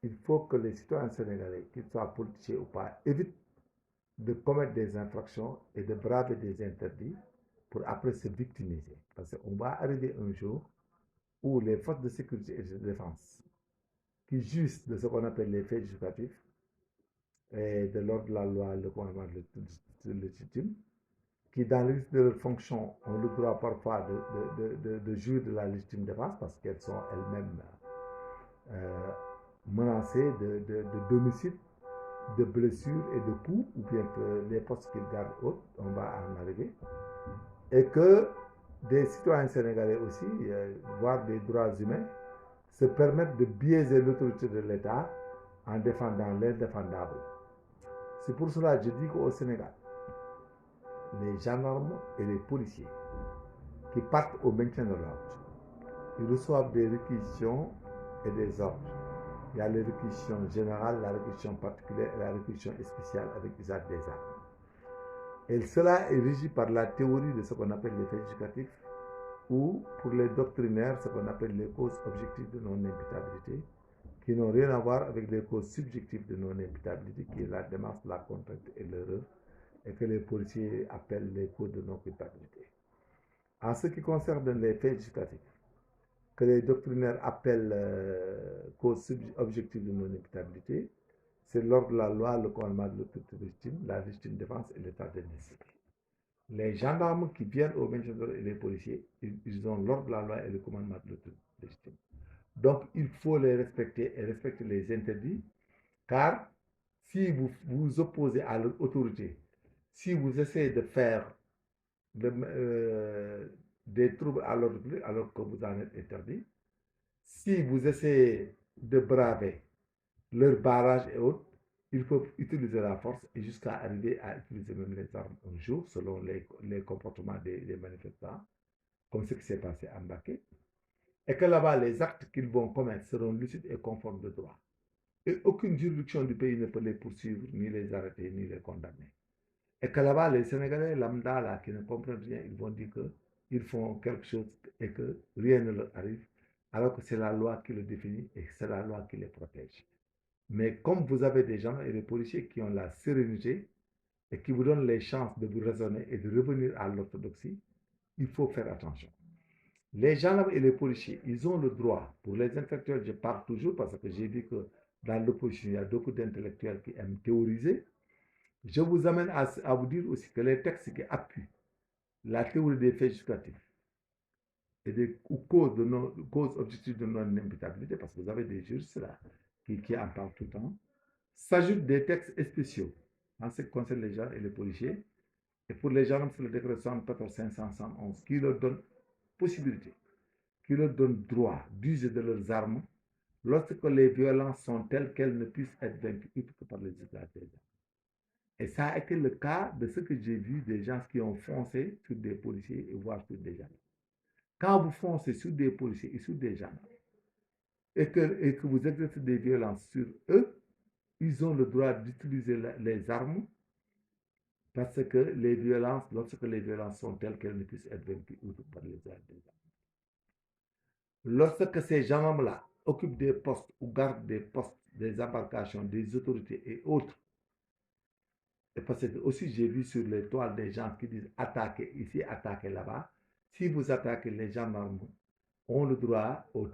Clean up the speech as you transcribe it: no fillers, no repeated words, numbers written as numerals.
il faut que les citoyens sénégalais, qu'ils soient politiciens ou pas, évitent de commettre des infractions et de braver des interdits pour après se victimiser. Parce qu'on va arriver un jour où les forces de sécurité et de défense qui jouissent de ce qu'on appelle les faits justificatifs et de l'ordre de la loi, le commandement légitime, qui dans l'exercice de leurs fonctions ont le droit parfois de jouir de la légitime défense parce qu'elles sont elles-mêmes menacées de domicile, de blessures et de coups, ou bien que les postes qu'ils gardent hautes, on va en arriver, et que des citoyens sénégalais aussi, voire des droits humains, se permettent de biaiser l'autorité de l'État en défendant l'indéfendable. C'est pour cela que je dis qu'au Sénégal, les gendarmes et les policiers qui partent au maintien de l'ordre, ils reçoivent des réquisitions et des ordres. Il y a les réquisitions générales, la réquisition particulière et la réquisition spéciale avec usage des armes. Et cela est régi par la théorie de ce qu'on appelle les faits justificatifs, ou pour les doctrinaires, ce qu'on appelle les causes objectives de non-imputabilité, qui n'ont rien à voir avec les causes subjectives de non-imputabilité, qui est la démarche, la contrainte et l'erreur, et que les policiers appellent les causes de non-culpabilité. En ce qui concerne les faits justificatifs, que les doctrinaires appellent causes objectives de non-imputabilité, c'est l'ordre de la loi, le commandement de l'autorité légitime, la légitime défense et l'état de nécessité. Les gendarmes qui viennent au maintien de l'ordre et les policiers, ils ont l'ordre de la loi et le commandement de l'autorité légitime. Donc, il faut les respecter et respecter les interdits, car si vous vous opposez à leur autorité, si vous essayez de faire des troubles à l'ordre public alors que vous en êtes interdit, si vous essayez de braver leur barrage et autres, il faut utiliser la force et jusqu'à arriver à utiliser même les armes un jour, selon les comportements des manifestants, comme ce qui s'est passé à Mbaké, et que là-bas, les actes qu'ils vont commettre seront lucides et conformes de droit. Et aucune juridiction du pays ne peut les poursuivre, ni les arrêter, ni les condamner. Et que là-bas, les Sénégalais lambda là, qui ne comprennent rien, ils vont dire qu'ils font quelque chose et que rien ne leur arrive, alors que c'est la loi qui le définit et c'est la loi qui les protège. Mais comme vous avez des gens et des policiers qui ont la sérénité et qui vous donnent les chances de vous raisonner et de revenir à l'orthodoxie, il faut faire attention. Les gendarmes et les policiers, ils ont le droit, pour les intellectuels, je parle toujours parce que j'ai vu que dans l'opposition, il y a beaucoup d'intellectuels qui aiment théoriser. Je vous amène à vous dire aussi que les textes qui appuient la théorie des faits justificatifs et des causes objectives de non-imputabilité, parce que vous avez des juristes là qui en parlent tout le temps, s'ajoutent des textes spéciaux en ce qui concerne les gendarmes et les policiers. Et pour les gendarmes, c'est le décret 74-511 qui leur donne possibilité, qui leur donne droit d'user de leurs armes lorsque les violences sont telles qu'elles ne puissent être vaincues que par les usagers des armes. Et ça a été le cas de ce que j'ai vu des gens qui ont foncé sur des policiers et voire sur des gendarmes. Quand vous foncez sur des policiers et sur des gendarmes et que vous exercez des violences sur eux, ils ont le droit d'utiliser les armes parce que les violences, lorsque les violences sont telles qu'elles ne puissent être vaincues par les usagers des armes. Lorsque ces gendarmes-là occupent des postes ou gardent des postes, des embarcations, des autorités et autres, et parce que aussi j'ai vu sur les toiles des gens qui disent attaquez ici, attaquez là-bas. Si vous attaquez, les gendarmes ont le droit au